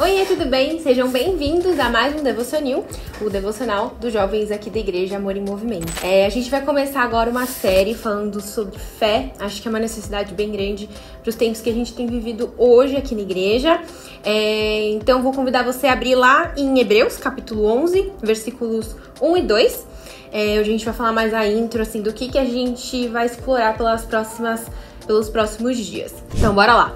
Oi, tudo bem? Sejam bem-vindos a mais um Devocionil, o devocional dos jovens aqui da Igreja Amor em Movimento. A gente vai começar agora uma série falando sobre fé. Acho que é uma necessidade bem grande para os tempos que a gente tem vivido hoje aqui na igreja. Então vou convidar você a abrir lá em Hebreus, capítulo 11, versículos 1 e 2. Hoje a gente vai falar mais a intro, assim, do que a gente vai explorar pelos próximos dias. Então, bora lá.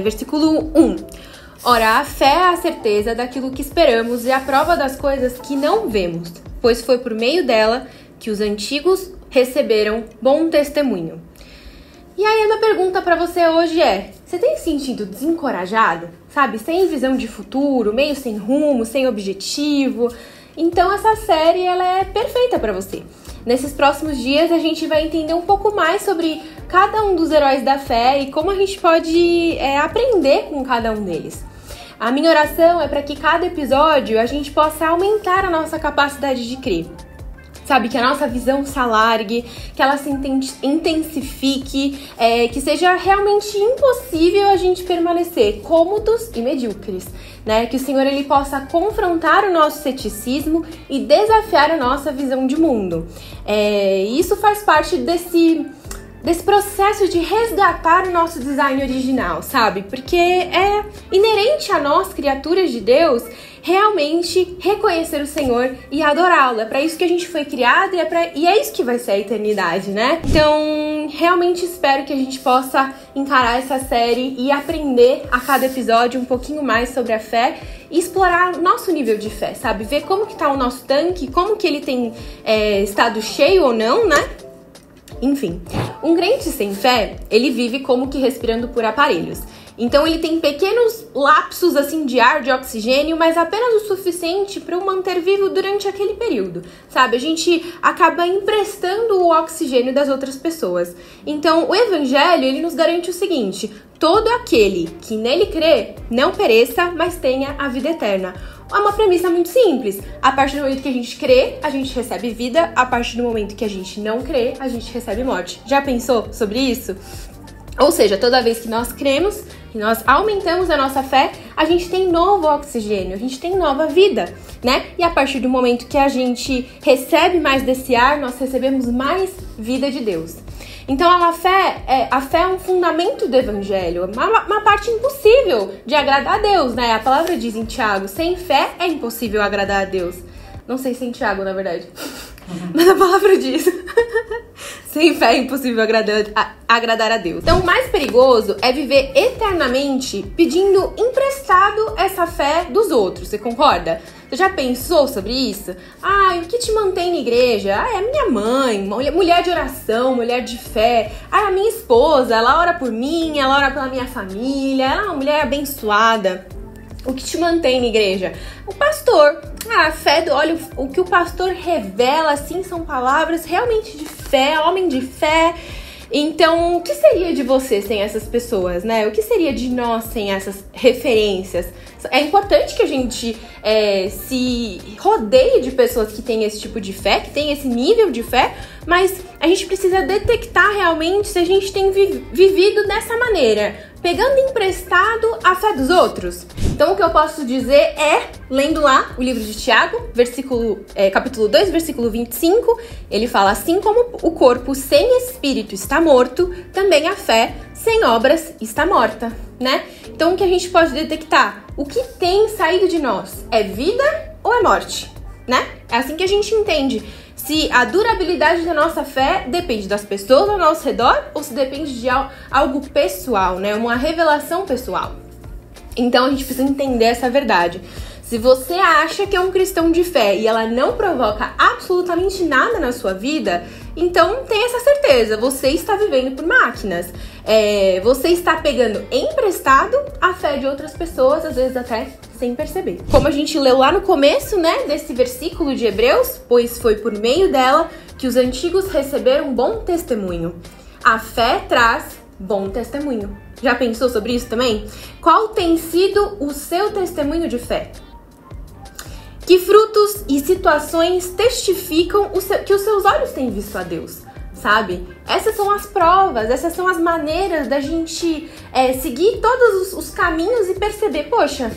Versículo 1. Ora, a fé é a certeza daquilo que esperamos e a prova das coisas que não vemos, pois foi por meio dela que os antigos receberam bom testemunho. E aí a minha pergunta pra você hoje é: você tem se sentido desencorajado? Sabe, sem visão de futuro, meio sem rumo, sem objetivo? Então essa série, ela é perfeita pra você. Nesses próximos dias a gente vai entender um pouco mais sobre cada um dos heróis da fé e como a gente pode aprender com cada um deles. A minha oração é para que cada episódio a gente possa aumentar a nossa capacidade de crer. Sabe, que a nossa visão se alargue, que ela se intensifique, que seja realmente impossível a gente permanecer cômodos e medíocres, né? Que o Senhor ele possa confrontar o nosso ceticismo e desafiar a nossa visão de mundo. Isso faz parte desse processo de resgatar o nosso design original, sabe? Porque é inerente a nós, criaturas de Deus, realmente reconhecer o Senhor e adorá-lo. É para isso que a gente foi criado e é isso que vai ser a eternidade, né? Então, realmente espero que a gente possa encarar essa série e aprender a cada episódio um pouquinho mais sobre a fé e explorar o nosso nível de fé, sabe? Ver como que tá o nosso tanque, como que ele tem estado cheio ou não, né? Enfim, um crente sem fé, ele vive como que respirando por aparelhos. Então ele tem pequenos lapsos assim de ar, de oxigênio, mas apenas o suficiente para o manter vivo durante aquele período, sabe? A gente acaba emprestando o oxigênio das outras pessoas. Então o evangelho, ele nos garante o seguinte: todo aquele que nele crê não pereça, mas tenha a vida eterna. É uma premissa muito simples. A partir do momento que a gente crê, a gente recebe vida. A partir do momento que a gente não crê, a gente recebe morte. Já pensou sobre isso? Ou seja, toda vez que nós cremos, que nós aumentamos a nossa fé, a gente tem novo oxigênio, a gente tem nova vida, né? E a partir do momento que a gente recebe mais desse ar, nós recebemos mais vida de Deus. Então a fé é um fundamento do evangelho, uma parte impossível de agradar a Deus, né? A palavra diz em Tiago: sem fé é impossível agradar a Deus. Não sei se é em Tiago, na verdade. Mas a palavra diz: sem fé é impossível agradar a Deus. Então o mais perigoso é viver eternamente pedindo emprestado essa fé dos outros, você concorda? Você já pensou sobre isso? O que te mantém na igreja? É minha mãe, mulher de oração, mulher de fé. A minha esposa, ela ora por mim, ela ora pela minha família, ela é uma mulher abençoada. O que te mantém na igreja? O pastor. A fé, olha, o que o pastor revela, assim, são palavras realmente de fé, homem de fé. Então, o que seria de você sem essas pessoas, né? O que seria de nós sem essas referências? É importante que a gente se rodeie de pessoas que têm esse tipo de fé, que têm esse nível de fé, mas a gente precisa detectar realmente se a gente tem vivido dessa maneira, pegando emprestado a fé dos outros. Então o que eu posso dizer lendo lá o livro de Tiago, capítulo 2, versículo 25, ele fala: assim como o corpo sem espírito está morto, também a fé sem obras está morta, né? Então o que a gente pode detectar? O que tem saído de nós? É vida ou é morte, né? É assim que a gente entende se a durabilidade da nossa fé depende das pessoas ao nosso redor ou se depende de algo pessoal, né? Uma revelação pessoal. Então a gente precisa entender essa verdade. Se você acha que é um cristão de fé e ela não provoca absolutamente nada na sua vida, então tenha essa certeza, você está vivendo por máquinas. Você está pegando emprestado a fé de outras pessoas, às vezes até sem perceber. Como a gente leu lá no começo, né, desse versículo de Hebreus, pois foi por meio dela que os antigos receberam bom testemunho. A fé traz bom testemunho. Já pensou sobre isso também? Qual tem sido o seu testemunho de fé? Que frutos e situações testificam que os seus olhos têm visto a Deus, sabe? Essas são as provas, essas são as maneiras da gente seguir todos os caminhos e perceber, poxa,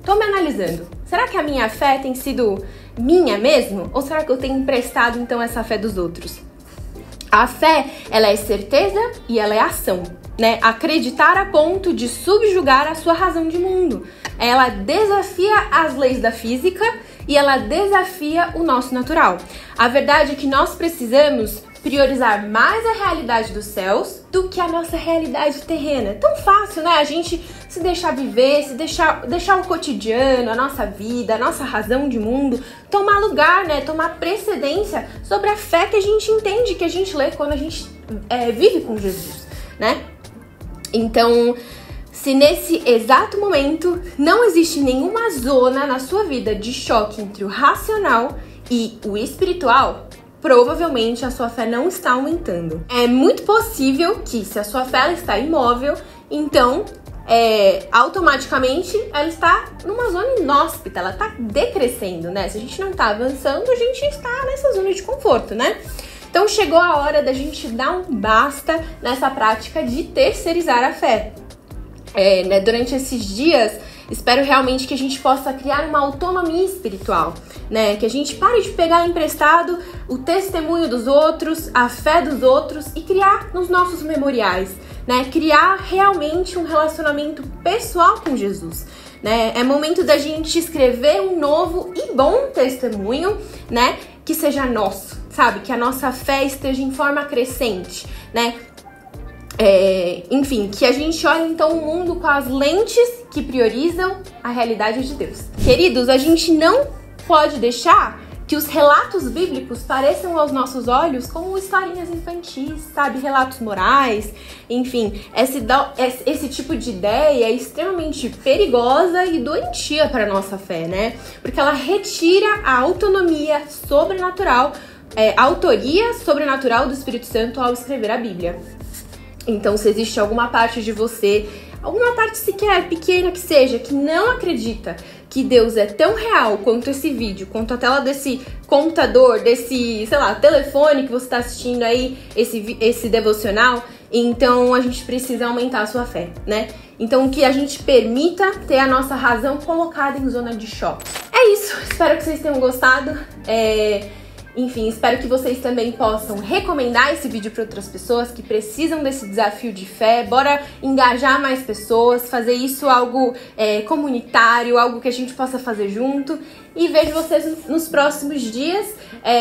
tô me analisando. Será que a minha fé tem sido minha mesmo? Ou será que eu tenho emprestado, então, essa fé dos outros? A fé, ela é certeza e ela é ação, né? Acreditar a ponto de subjugar a sua razão de mundo. Ela desafia as leis da física e ela desafia o nosso natural. A verdade é que nós precisamos priorizar mais a realidade dos céus do que a nossa realidade terrena. É tão fácil, né? A gente se deixar viver, se deixar o cotidiano, a nossa vida, a nossa razão de mundo tomar lugar, né? Tomar precedência sobre a fé que a gente entende, que a gente lê quando a gente vive com Jesus, né? Então, se nesse exato momento não existe nenhuma zona na sua vida de choque entre o racional e o espiritual, provavelmente a sua fé não está aumentando. É muito possível que, se a sua fé ela está imóvel, então automaticamente ela está numa zona inóspita, ela está decrescendo, né? Se a gente não está avançando, a gente está nessa zona de conforto, né? Então chegou a hora da gente dar um basta nessa prática de terceirizar a fé. Né? Durante esses dias, espero realmente que a gente possa criar uma autonomia espiritual, né? Que a gente pare de pegar emprestado o testemunho dos outros, a fé dos outros e criar nos nossos memoriais, né? Criar realmente um relacionamento pessoal com Jesus, né? É momento da gente escrever um novo e bom testemunho, né? Que seja nosso, sabe? Que a nossa fé esteja em forma crescente, né? Enfim, que a gente olhe então o mundo com as lentes que priorizam a realidade de Deus. Queridos, a gente não pode deixar que os relatos bíblicos pareçam aos nossos olhos como historinhas infantis, sabe? Relatos morais, enfim, esse tipo de ideia é extremamente perigosa e doentia para a nossa fé, né? Porque ela retira a autonomia sobrenatural, a autoria sobrenatural do Espírito Santo ao escrever a Bíblia. Então, se existe alguma parte de você, alguma parte sequer pequena que seja, que não acredita que Deus é tão real quanto esse vídeo, quanto a tela desse computador, desse, sei lá, telefone que você está assistindo aí, esse devocional, então a gente precisa aumentar a sua fé, né? Então, que a gente permita ter a nossa razão colocada em zona de choque. É isso, espero que vocês tenham gostado. Enfim, espero que vocês também possam recomendar esse vídeo para outras pessoas que precisam desse desafio de fé. Bora engajar mais pessoas, fazer isso algo comunitário, algo que a gente possa fazer junto. E vejo vocês nos próximos dias.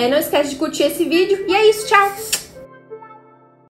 Não esquece de curtir esse vídeo. E é isso, tchau!